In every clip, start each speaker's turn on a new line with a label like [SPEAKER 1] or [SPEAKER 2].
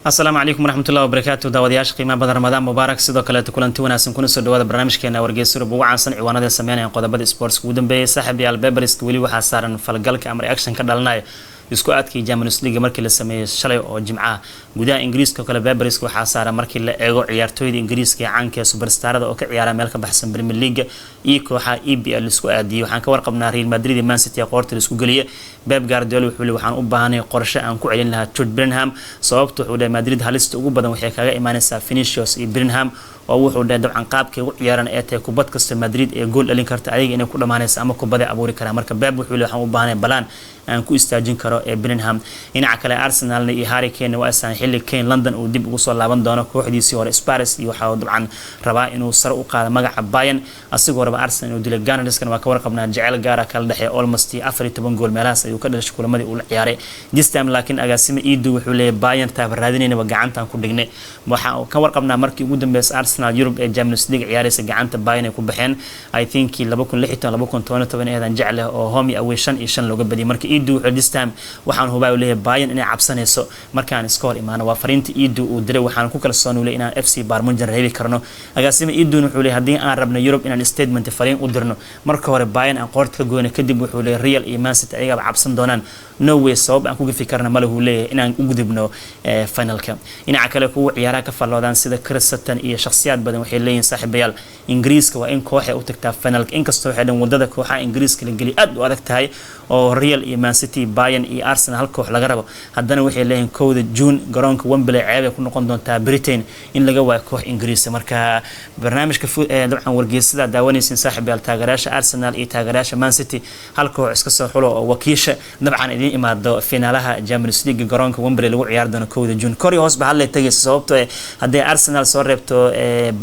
[SPEAKER 1] السلام عليكم ورحمة الله وبركاته داودياش قيمة بدر رمضان مبارك sidoo kale kulanti wanaagsan kuna soo dhawaada barnaamijkeena wargeysyada ugu caansan ciwaanada sameynaya qodobada sports ugu dambeeyay saaxiibayaal Beberis wali waxa saaran falgalka ama reaction ka dhalanaya isku aadkii Champions League markii la sameeyay shalay oo Jimcaha gudaha Ingiriiska kale Beberis waxa saaran markii la eego ciyaartooyda Ingiriiska ee caanka superstarada oo ka ciyaara meel ka baxsan Premier League iyo kooxaha EPL isku aadiyay waxaan ka warqabnaa Real Madrid iyo Man City qoorta isku galiyay Pep Guardiola wuxuu waxaan u baahanay qorshe aan ku celin lahaa Jude Bellingham sababtoo uu Madrid halista ugu badan waxay kaga imaanaysaa Vinicius iyo Bellingham oo wuxuu dabcan qaabkii u ciyaaran ee tay kubad kasta Madrid ee gool dhalin karta ayaga inay ku dhamaanayso ama kubada abuuri kara marka Pep wuxuu waxaan u baahanay balaan aan ku istaajin karo ee Bellingham dhinaca kale Arsenal iyo Harry Kane waa asaan xilli Kane London uu dib ugu soo laaban doono kooxdiisii hore Spurs iyo waxa uu dabcan rabaa inuu sar u qaado magaca Bayern asigoo raba Arsenal inuu dilay Gunners kan waa ka warqabnaa jacayl gaar ah kala dhaxay almost 14 gool meelahaas ayuu ka dhashay kulamadii uu ciyaaray this time laakiin agaasimo Edu wuxuu leeyahay Bayern taabaraadinayna gacantan ku dhignay waxa ka warqabnaa markii ugu dambeysay Arsenal Europe ee Champions League ciyaaraysa gacanta Bayern ay ku baxeen I think 2016-2017 eedan jecel oo home away 5-5 looga badiyay markii Edu wuxuu this time waxaan hubaa leeyahay Bayern inay cabsanayso markaan score imaano waa fariinta Edu uu diray waxaan ku kalsoon u leeyahay inaan FC Bayern Munchen reebi karno agaasimo Edu wuxuu leeyahay hadii aan rabno Europe inaan statement fariin u dirno marka hore Bayern aan qoorta ka go'no kadib wuxuu leeyahay Real iyo Man City ayaga cabsan doonaan no way sabab aan ku gafi karna ma lahu leeyahay inaan u gudubno finalka dhinaca kale kuwa ciyaaraha ka falloodaan sida Chris Sutton iyo shakhsiyaad badan waxay leeyihiin saaxiibayaal Ingiriiska waa in koox ay u tagtaa finalka inkastoo waxay dhan wadada kooxaha Ingiriiska la gali aad u adag tahay oo Real iyo Man City Bayern iyo Arsenal koox laga rabo haddana waxay leeyihiin kooda June garoonka Wembley ceeb ay ku noqon doontaa Britain in laga waayo koox Ingiriis marka barnaamijka dabcan wargeysyada daawanaysan saaxiibayaal taageerayaasha Arsenal iyo taageerayaasha Man City hal koox iska soo xulo oo wakiisha dabcan idin imaado finaalaha Champions League garoonka Wembley lagu ciyaar doono kooda June kori hoos ba hal tagay sababtoo haddii Arsenal soo reebto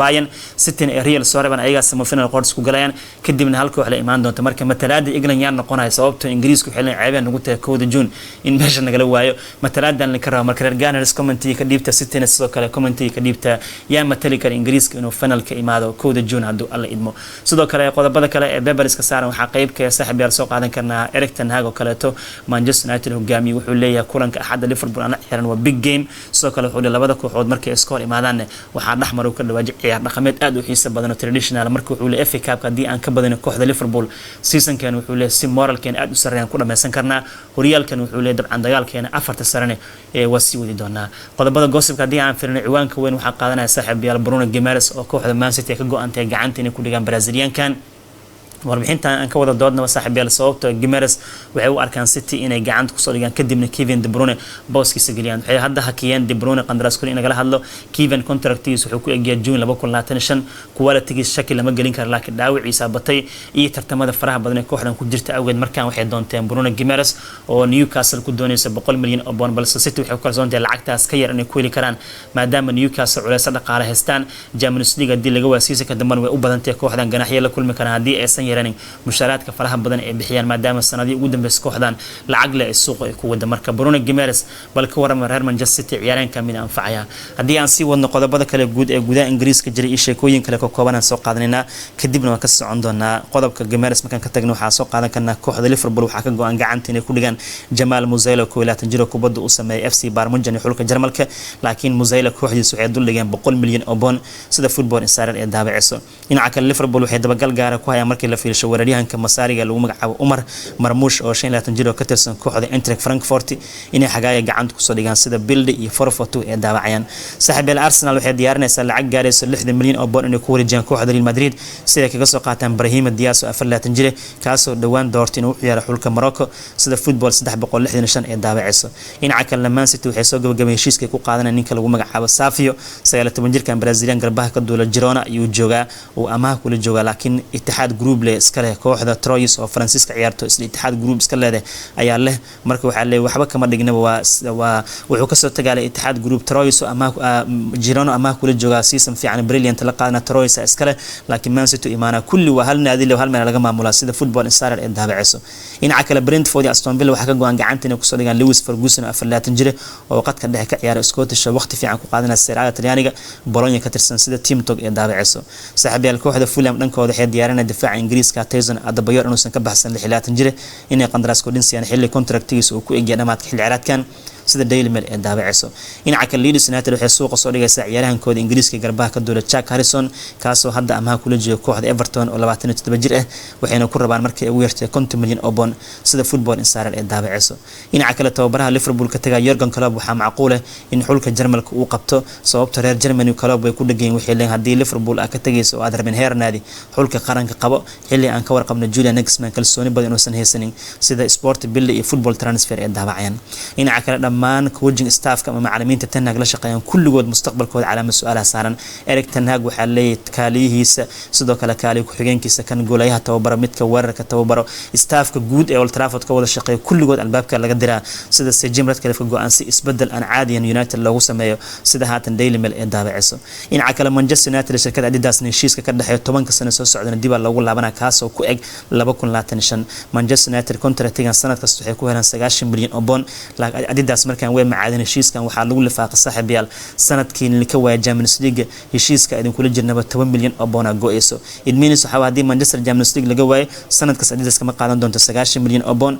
[SPEAKER 1] Bayern City iyo Real soo reeban ayaga semifinal qoorta isku galayaan kadibna hal koox la imaan doonto marka matalaada England yaan noqonay sababtoo Ingiriisku xilin ceebeen ugu tahay kooda June in meesha nagala waayo matalaadan la karo marka reer Gunners commentary ka dhiibta City sidoo kale commentary ka dhiibta yaa matali kara Ingiriiska inuu finalka imaado kooda June haduu alla idmo sidoo kale qodobada kale ee Beberis ka saaran waxa qayb ka saaxiibayaal soo qaadan karnaa Erik ten Hag oo kaleeto Manchester United hogaamiye wuxuu leeyahay kulanka axada Liverpool ana ciyaaraan waa big game sidoo kale wuxuu labada kooxood markay score imaadaan waxa dhaxmar uu ka dhawaaj ciyaar dhaqameed aad u xiiso badan oo traditional markuu wuxuu leeyahay FA Cup hadii aan ka badano kooxda Liverpool season kan wuxuu leeyahay si moralkan aad u sareeyaan ku dhameysan karnaa horyaalkan wuxuu leeyahay dabcan dagaalkeena afarta sarane ee wasi wadi doonaa qodobada gossipka hadii aan fiirino ciwaanka weyn waxa qaadanaya saaxiibayaal Bruno Guimaraes oo kooxda Man City ka go'antay gacanta inay ku dhigaan Brazilian-kan warbixinta aan ka wada doodna saaxiibayaal sababtoo Guimaraes waxay u arkaan City inay gacanta ku soo dhigaan kadibna Kevin De Bruyne booskiisa galiyaan waxay hadda hakiyeen De Bruyne qandaraas kale in laga hadlo Kevin contractiisa wuxuu ku eegay June 2025 quality-giisa shakil lama galin karo laakiin dhaawiciisa batay iyo tartamada faraha badan ee kooxdan ku jirta awgeed markaan waxay doonteen Bruno Guimaraes oo Newcastle ku doonaysa 100 milyan oo pound balse City waxay ku kalsoontahay lacagtaas ka yar inay ku heli karaan maadaama Newcastle culaysa dhaqaale haystaan Champions League hadii laga waasiisa ka damban way u badantahay kooxdan ganaxyo la kulmi karaan hadii aysan musharaadka faraha badan ee bixiyaan maadaama sanadii ugu dambeysay kooxdan lacag leh suuq ay ku wada marka Bruno Guimaraes bal ka warama reer Manchester City ciyaaraan kamid anfacaya hadii aan sii wadno qodobada kale guud ee gudaha Ingiriiska jiray iyo sheekooyin kale ka kooban soo qaadanayna kadibna waan ka socon doonaa qodobka Guimaraes markaan ka tagno waxa soo qaadan karnaa kooxda Liverpool waxa ka go'an gacanta inay ku dhigaan Jamal Musiala oo 22 jir kubadda u sameeyay FC Bayern Munchen xulka Jarmalka laakiin Musiala kooxdiisu waxay dul dhigeen 100 milyan oo pound sida Football Insider ee daabacayso dhinaca kale Liverpool waxay dabagal gaar ah ku hayaan markii la fiirsho weeraryahanka Masaariga lagu magacaabo Umar Marmoush oo 25 jir oo ka tirsan kooxda Eintracht Frankfurt inay xagaaya gacanta ku soo dhigaan sida Bilde iyo Forfatu ee daawacayaan saaxiibayaal Arsenal waxay diyaarinaysaa lacag gaaraysa 60 milyan oo pound inay ku wareejiyaan kooxda Real Madrid sida kaga soo qaataan Brahim Diaz oo 24 jir kaasoo dhawaan doortay inuu ciyaaro xulka Morocco sida Football 365 ee daawacayso dhinaca kale Man City waxay soo gabagabay heshiiska ku qaadanayaan ninka lagu magacaabo Savio 19 jirkan Brazilian garbaha ka duula Girona ayuu joogaa oo amaah kula jooga laakiin Itihad Group le iska leh kooxda Troyes oo Francisca ciyaarto isla Itihad Group iska leedahay ayaa leh marka waxa leeyahay waxba kama dhignaba waa wuxuu ka soo tagaalay Itihad Group Troyes oo amaah Girona amaah kula jooga season fiican brilliant la qaadana Troyes iska leh laakiin Man City imaana kulli waa hal naadi leh hal meel laga maamulaa sida Football Insider ee daabacayso dhinaca kale Brentford iyo Aston Villa waxa ka go'an gacanta inay ku soo dhigaan Lewis Ferguson oo 24 jir oo qadka dhexe ka ciyaara Scottish waqti fiican ku qaadanaya Serie A Talyaaniga Bologna ka tirsan sida Team Tog ee daabacayso saaxiibayaal kooxda Fulham dhankooda waxay diyaarinayaan difaac ingiriiska Tyson Adebayor inuusan ka baxsan 26 jir inay qandaraas ku dhinsiyaan xilli contractigiisa uu ku egyahay dhamaadka xilli ciyaareedkan sida Daily Mail ee daabacayso dhinaca Leeds United waxay suuqa soo dhigaysaa ciyaarahankooda Ingiriiska garbaha ka duula Jack Harrison kaasoo hadda amaha kula jooga kooxda Everton oo 27 jir ah waxayna ku rabaan markay ugu yartay 50 milyan oo pound sida Football Insider ee daabacayso dhinaca kale tababaraha Liverpool ka tagay Jurgen Klopp waxaa macquul ah in xulka Jarmalka uu qabto sababta reer Germany Klopp way ku dhageen waxay leeyihiin hadii Liverpool ka tagayso oo aad rabin heer naadi xulka qaranka qabo xilli aan ka warqabno Julian Nagelsmann kalsooni badan oo san haysanin sida Sport Bill iyo Football Transfer ee daabacayaan dhinaca kale dhammaan coaching staffka ama macallimiinta Ten Hag la shaqeeyaan kulligood mustaqbalkooda calaamad su'aalaha saaran Erik Ten Hag waxaa leeyahay kaaliyihiisa sidoo kale kaaliye ku xigeenkiisa kan goolayaha tababaro midka weerarka tababaro staffka guud ee Old Trafford ka wada shaqeeya kulligood albaabka laga diraa sida Sir Jim Ratcliffe go'aan si isbedel aan caadiyan United loogu sameeyo sida haatan Daily Mail ee daabacayso dhinaca kale Manchester United shirkadda Adidas heshiiska ka dhaxeeya 10 sano soo socdana dib loogu laabanaa kaas oo ku eg 2025 Manchester United contractigan sanad kasta waxay ku helaan 90 milyan oo pound laakiin Adidas markaan way macaadin heshiiskan waxaa lagu lifaaqay saaxiibayaal sanadkii ka waaya Champions League heshiiska idin kula jirnaba 10 milyan oo pound go'ayso idminis waxa hadii Manchester Champions League laga waayo sanad kasta Adidas kama qaadan doonto 90 milyan oo pound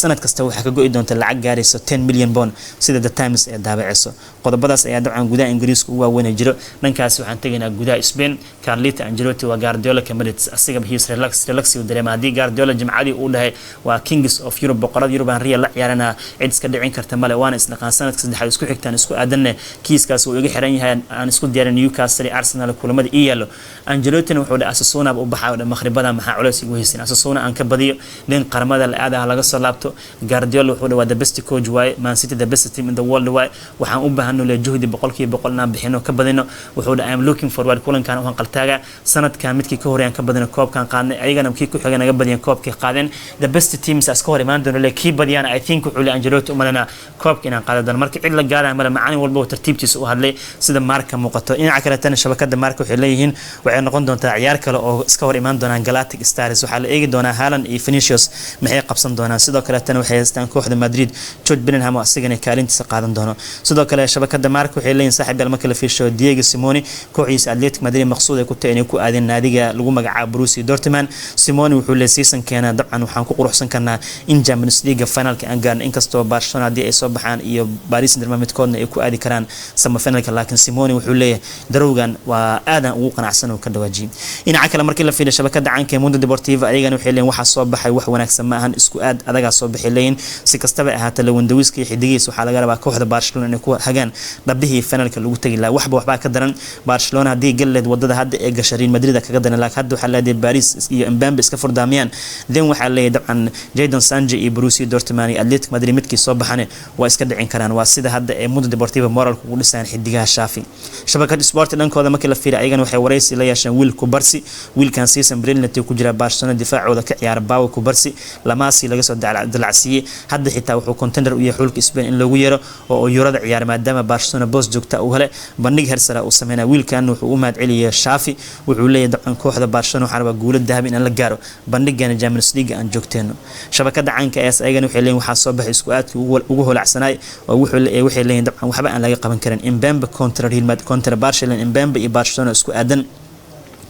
[SPEAKER 1] sanad kasta waxa ka go'i doonta lacag gaarayso 10 milyan pound sida The Times ee daabacayso qodobadaas ayaa dabcan gudaha Ingiriiska ugu waaweyn jiro dhankaas waxaan tagaynaa gudaha Spain Carlito Ancelotti waa Guardiola Emirates asiga his relax uu dareema hadii Guardiola jimcadii uu dhahay waa Kings of Europe boqorada Europe aan Real la ciyaarana cid iska dhicin karta male waana isnaqaan sanadka saddexaad isku xigtaan isku aadanne kiiskaas uu iga xiran yahay aan isku diyaarin Newcastle Arsenal kulamada iyalo Ancelotti wuxuu dhahay Asasuna u baxay maqribada maxaa culays ugu haysan Asasuna aan ka badiyo leen qaramada la aadaha laga soo laabto Guardiola wuxuu dhahay the best coach way Man City the best team in the world way waxaan u baahano le juhdi 100% na bixino ka badino wuxuu dhahay I'm looking forward kulankan waxaan qaltaaga sanadkan midkii ka horeeyaan ka badino koobkan qaadnay ayagana midkii ku xigay naga badiyeen koobkii qaadeen the best teams as ka hor imaan doono le kii badiyaan I think wuxuu leeyahay Ancelotti umalana koobka inaan qaado doon markii cid la gaaray mala macaan walba tartiibtiisa u hadlay sida marka muuqato dhinaca kale tan shabakada marka waxay leeyihiin waxay noqon doontaa ciyaar kale oo iska hor imaan doonaan Galactic Stars waxaa la eegi doonaa Haaland iyo Vinicius maxay qabsan doonaan sidoo kale tan waxay haystaan kooxda Madrid Jude Bellingham oo asigana kaalintiisa qaadan doono sidoo kale shabakada marka waxay leeyihiin saaxiib marka la fiirsho Diego Simeone kooxiisa Athletic Madrid maqsuud ay ku tahay inay ku aadeen naadiga lagu magacaabo Borussia Dortmund Simeone wuxuu leeyahay season keena dabcan waxaan ku quruxsan karnaa in Champions League finalka aan gaarno inkastoo Barcelona hadii ay soo baxaan iyo Paris Saint-Germain midkoodna ay ku aadi karaan sama finalka laakiin Simeone wuxuu leeyahay darowgan waa aadan ugu qanacsan oo ka dhawaajiyay dhinaca kale markii la fiiriyo shabakada caanka ee Mundo Deportivo ayagana waxay leeyihiin waxa soo baxay wax wanaagsan ma ahan isku aad adaga soo bixi leeyin si kastaba ahaata Lewandowski xidigiisa waxa laga rabaa kooxda Barcelona inay ku hagaan dhabihii finalka lagu tagi lahaa waxba ka daran Barcelona hadii galleed wadada hadda ee gashay Real Madrid kaga daran laakiin hadda waxa la leeyahay Paris iyo Mbappe iska furdaamiyaan then waxa leeyahay dabcan Jadon Sancho iyo Borussia Dortmund iyo Athletic Madrid midkii soo baxane waa iska dhicin karaan waa sida hadda ee Mundo Deportivo moralku ugu dhisaan xidigaha Shafi shabakada sport dhankooda markii la fiiriyo ayagana waxay wareysi la yeesheen Will Kubarsi wiilkan season brilliant ku jira Barcelona difaacooda ka ciyaar Pau Kubarsi lamaasi laga soo dalacsiiyay hadda xitaa wuxuu contender u yahay xulka Spain in lagu yeero oo Eurada ciyaar maadaama Barcelona boos joogta u hele bandhig hersara uu sameeyay wiilkan wuxuu u mahad celiyay Shafi wuxuu leeyahay dabcan kooxda Barcelona waxa raba guulo dahab in la gaaro bandhigana Champions League aan joogteeno shabakada caanka ee ayagana waxay leeyihiin waxa soo baxay isku aadkii ugu holacsanay oo waxay leeyihiin dabcan waxba aan laga qaban karin Mbappe contra Real Madrid contra Barcelona Mbappe iyo Barcelona isku aadan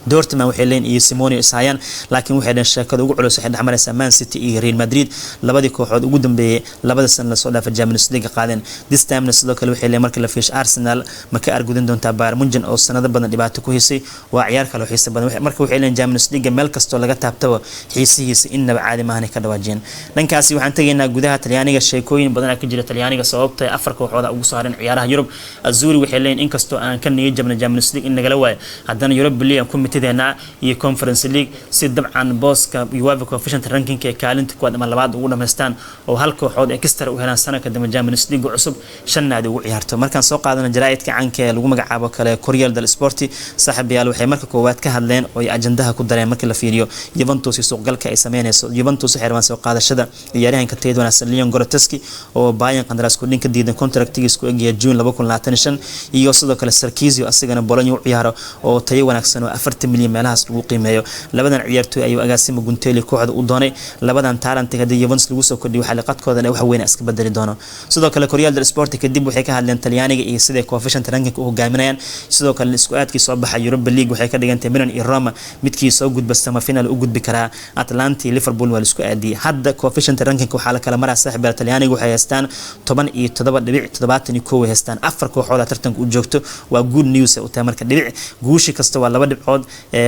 [SPEAKER 1] Dortmund waxay leen iyo Simeone isayaan laakiin waxay dhan sheekada ugu culus waxay dhaxmaraysaa Man City iyo Real Madrid labadii kooxood ugu dambeeyay labada sano la soo dhaafay Champions League qaadeen this time sidoo kale waxay leen markii la fiish Arsenal ma ka argudan doontaa Bayern Munchen oo sanado badan dhibaato ku hisay waa ciyaar kale oo xiiso badan marka waxay leen Champions League meel kasto laga taabtaba xiisihiisa inaba caadi ma ahan ka dhawaajeen dhankaasi waxaan tageynaa gudaha Talyaaniga sheekooyin badan ka jira Talyaaniga sababtay afar kooxood ugu saaran ciyaaraha Yurub Azuri waxay leen inkastoo aan ka niyad jabna Champions League in nagala waayo haddana Yurub League committee iyo Conference League si dabcan booska UEFA coefficient ranking ee kaalinta kuwaad ama labaad ugu dhameystaan oo hal kooxood extra u helaan sanadka dambe Champions League cusub shan naadi ugu ciyaarto markaan soo qaadana jaraa'idka caanka ee lagu magacaabo kale Corriere dello Sport saaxiibayaal waxay marka koowaad ka hadleen oo ay ajandaha ku dareen markii la fiiriyo Juventus suuqgalka ay sameynayso Juventus waxay rabaan soo qaadashada ciyaaryahanka tayada wanaagsan Leon Goretzka oo Bayern qandaraas ku dhinka diidan contractigiisa ku egyahay June 2025 iyo sidoo kale Sarkisio asigana Bologna u ciyaaro oo tayo wanaagsan oo 40 20 milyan meelahaas lagu qiimeeyo labadan ciyaartoy ayuu agaasimo Guntelli kooxda u doonay labadan talent hadii Juventus lagu soo kordhiyo xalaqadkooda wax weyn iska bedeli doono sidoo kale Corriere dello Sport kadib waxay ka hadleen Talyaaniga iyo sida coefficient ranking u hogaaminayaan sidoo kale isku aadkii soo baxay Europa League waxay ka dhigantay Milan iyo Roma midkii soo gudba semi-final u gudbi kara Atalanta Liverpool wal isku aadiyay hadda coefficient ranking waxa la kala maraa saaxiibada Talyaaniga waxay haystaan 17.71 haystaan afar kooxood tartanka u joogto waa good news oo marka dhibic guushi kasta waa 2 dhibcood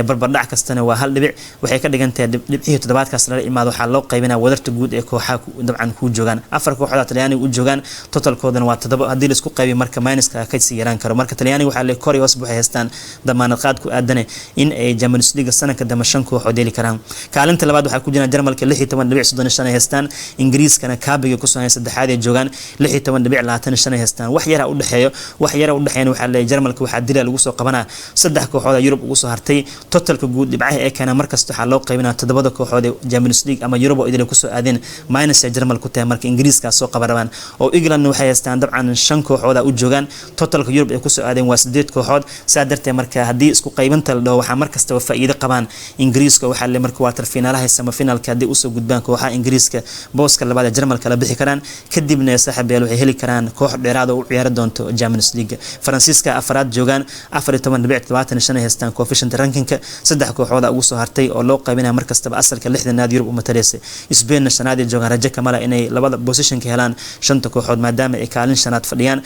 [SPEAKER 1] barbardhac kastana waa 1 dhibic waxay ka dhigantahay dhibcihii toddobaadkaas la imaado waxa loo qaybinaa wadarta guud ee kooxaha dabcan ku joogan afar kooxood Talyaaniga u joogan totalkoodana waa 7 hadii la isku qaybiyo marka minuska ka sii yaraan karo marka Talyaaniga waxa la kori hoos buuxay haystaan damaanad qaad ku aadan in ay Champions League sanadka dama 5 kooxood heli karaan kaalinta labaad waxa ku jira Jarmalka 16.35 haystaan Ingiriiskana kaabiga ku soo haysta saddexaad ee joogan 16.25 haystaan wax yar u dhaxeeyo waxa la Jarmalka waxa dilay lagu soo qabanaa saddex kooxood Yurub ugu soo hartay totalka guud dhibcaha ee kana markasta waxa loo qaybinaa 7 kooxood ee Champions League ama Yurub oo idil ku soo aadeen minus Jarmalku tahay marka Ingiriiska soo qabanayaan oo England waxay haystaan dabcan 5 kooxood u joogaan totalka Yurub ee ku soo aadeen waa 8 kooxood saadartay marka hadii isku qaybinta la dhaw waxa markasta faa'iido qabaan Ingiriiska waxa la marka quarter finalaha semi-finalka hadii u soo gudbaan kooxaha Ingiriiska booska labaad ee Jarmalka la bixi karaan kadibna saaxiibayaal waxay heli karaan koox dheeraad oo u ciyaari doonto Champions League Faransiiska afraad joogaan 14.25 haystaan coefficient rankingka saddex kooxood ugu soo hartay oo loo qaybinayo markasta asalka 6 naadi Yurub u mataleysay Spain shanaad joogaan rajo kamala inay labada position ka helaan shanta kooxood maadaama ay kaalin shanaad fadhiyaan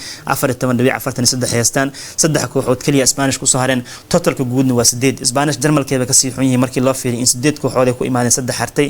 [SPEAKER 1] 14.43 haystaan saddex kooxood kaliya Spanish ku soo hareen totalka guudna waa 8 Spanish Jarmalkeeba ka sii xun yihiin markii loo fiiriyo in 8 kooxood ay ku imaadeen saddex hartay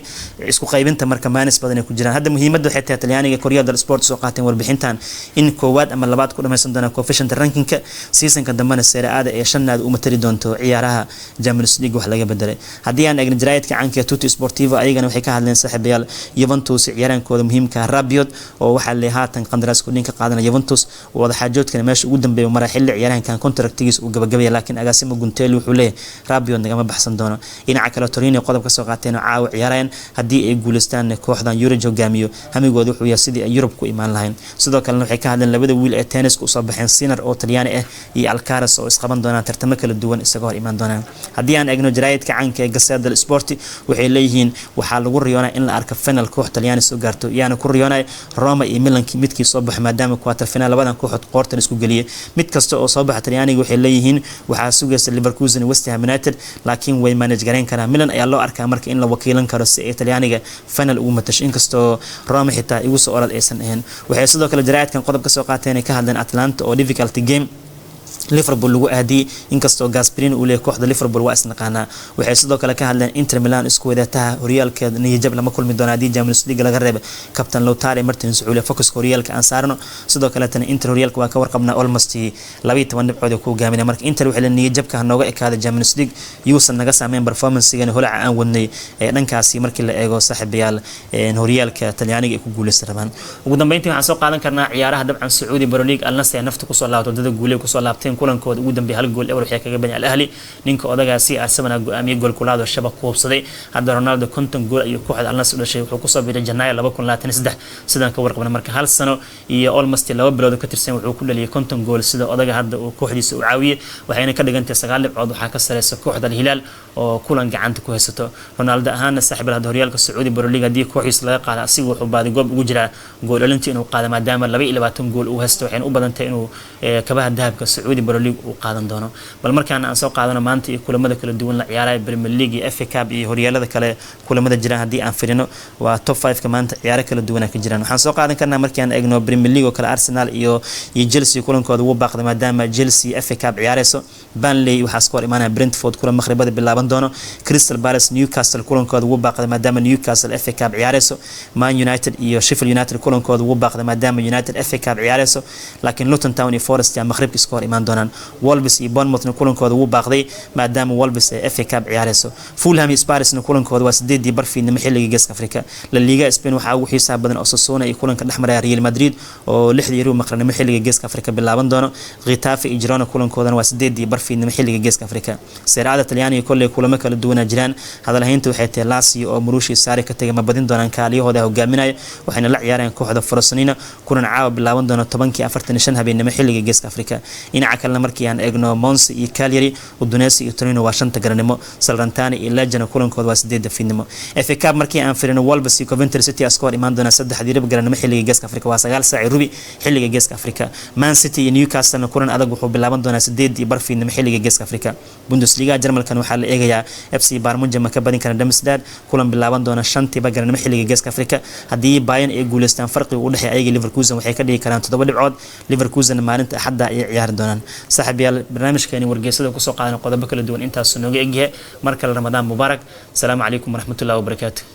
[SPEAKER 1] isku qaybinta marka minus badan ay ku jiraan hadda muhiimadda waxay tahay Talyaaniga Corriere dello Sport soo qaateen warbixintan in koowaad ama labaad ku dhameysan doona coefficient rankingka seasonka dambana Serie A ee shanaad u matali doonto ciyaaraha Champions League wax laga bedelay hadii aan eegno jaraa'idka caanka Tutti Sportivo ayagana waxay ka hadleen saaxiibayaal Juventus ciyaarankooda muhiimka Rabiot oo waxa la haatan qandaraas ku dhinka qaadana Juventus wada xaajoodkana meesha ugu dambeeyo maraaxil ciyaaraankan contractigiisa uu gabagabay laakiin agaasimo Guntelli wuxuu leeyahay Rabiot nagama baxsan doono dhinaca kale Torino qodobka soo qaateen caawa ciyaarayaan hadii ay guuleystaan kooxdan Euro hogaamiyo hamigooda wuxuu yahay sidii ay Europe ku imaan lahayn sidoo kale waxay ka hadleen labada wiil ee tennis ku soo baxeen Sinner oo Talyaani ah iyo Alcaraz oo isqaban doona tartamo kala duwan isaga hor imaan doona hadii aan eegno jaraa'idka caanka ee Gazzetta dello Sport waxay leeyihiin waxa lagu riyoonaa in la arko final koox Talyaani soo gaarto yaana ku riyoonay Roma iyo Milan midkii soo baxay maadaama quarter final labadan kooxood qoortan isku galiyay mid kasta oo soo baxay Talyaaniga waxay leeyihiin waxa sugaysa Liverpool iyo West Ham United laakiin way manage gareyn karaan Milan ayaa loo arkaa marka in la wakiilan karo si ay Talyaaniga final ugu matasho inkastoo Roma xitaa igu soo orad aysan ahayn waxay sidoo kale jaraa'idkan qodob ka soo qaateen ka hadleen Atalanta oo difficult game Liverpool lagu aadiyay inkastoo Gasperini uu leeyahay kooxda Liverpool waa isnaqaana waxay sidoo kale ka hadleen Inter Milan isku wadataha horyaalkeeda niyad lama kulmi doona hadii Champions League laga reebo captain Lautaro Martinez uu leeyahay focus horyaalka aan saarno sidoo kale tan Inter horyaalka waa ka warqabnaa almost 12 dhibcood ku hogaaminay marka Inter waxay leeyihiin niyad jabka nooga ekaada Champions League yuusan naga saameyn performance-gana holaca aan wadnay ee dhankaasi markii la eego saaxiibayaal horyaalka Talyaaniga ay ku guuleysan rabaan ugu dambeyntii waxaan soo qaadan karnaa ciyaaraha dabcan Saudi Pro League Al Nassr nafta ku soo laabto dad guuley ku soo laabteen kulankooda ugu dambeeyay hal gool waxay kaga bani Al-Ahli ninka odagaasi Arsenal go'aamiye gool kulaado shabaq ku hubsaday hadda Ronaldo konton gool ayuu kooxda Al Nassr dhashay wuxuu ku soo biiray Janaayo 2023 sidan ka warqabna marka hal sano iyo almost 2 bilood ka tirsan wuxuu ku dhaliyay konton gool sida odaga hadda uu kooxdiisa u caawiyay waxayna ka dhigantay 9 dhibcood waxa ka sareysa kooxda Al-Hilal oo kulan gacanta ku haysato Ronaldo ahaan saaxiibada horyaalka Saudi Pro League hadii kooxiisa laga qaado asigu wuxuu baadi goob ugu jira gool dhalintii inuu qaado maadaama 22 gool uu haysto waxayna u badantay inuu kabaha dahabka Saudi Pro League uu qaadan doono bal markaan aan soo qaadano maanta iyo kulamada kala duwan la ciyaaray Premier League iyo FA Cup iyo horyaalada kale kulamada jiraan hadii aan firino waa top 5 ka maanta ciyaaro kala duwan ka jiraan waxaan soo qaadan karnaa markaan eegno Premier League oo kale Arsenal iyo Chelsea kulankooda uu baaqday maadaama Chelsea FA Cup ciyaarayso Burnley waxa soo imaanaya Brentford kulan maghribada bilaaban doono Crystal Palace Newcastle kulankooda uu baaqday maadaama Newcastle FA Cup ciyaarayso Man United iyo Sheffield United kulankooda uu baaqday maadaama United FA Cup ciyaarayso laakiin Luton Town iyo Forest ayaa maghribka soo imaan doonaan Wolves iyo Bournemouth kulankooda uu baaqday maadaama Wolves ay FA Cup ciyaarayso Fulham iyo Spurs kulankooda waa 8 barfiidnimo xilliga Geeska Afrika La Liga Spain waxa ugu xiisaha badan Osasuna iyo kulanka dhexmaraya Real Madrid oo 6 yaro maqranimo xilliga Geeska Afrika bilaaban doono Getafe iyo Girona kulankoodana waa 8 barfiidnimo xilliga Geeska Afrika Serie A Talyaaniga kulli kulamo kala duwan jiraan hadalhaynta waxay tahay Lazio oo Marushi Sarri ka tagay ma badin doonaan kaaliyahooda hogaaminaya waxayna la ciyaarayaan kooxda Frosinone kulan caawa bilaaban doona 10:45 habeenimo xilliga Geeska Afrika dhinaca dhinaca kalena markii aan eegno Monza iyo Cagliari Udinese iyo Torino waa 5 garanimo Salernitana iyo Leggina kulankooda waa 8 fiidnimo FA Cup markii aan firino Wolves iyo Coventry City askoo imaan doona 3 dirib garanimo xilliga Geeska Afrika waa 9 saac rubi xilliga Geeska Afrika Man City iyo Newcastle kulan adag wuxuu bilaaban doonaa 8 bar fiidnimo xilliga Geeska Afrika Bundesliga Jarmalkan waxaa la eegayaa FC Bayern Munich ma ka badin kara Darmstadt kulan bilaaban doona 5 garanimo xilliga Geeska Afrika haddii Bayern ay guuleystaan farqiga u dhaxeeya ayaga Leverkusen waxay ka dhigi karaan 7 dhibcood Leverkusen maalinta Axadda ay ciyaari doonaan saaxiibayaal barnaamijkeeni wargeysada ku soo qaadan qodobo kala duwan intaas nooga egyahay markale Ramadaan Mubaarak Assalamu alaykum warahmatullahi wabarakatuh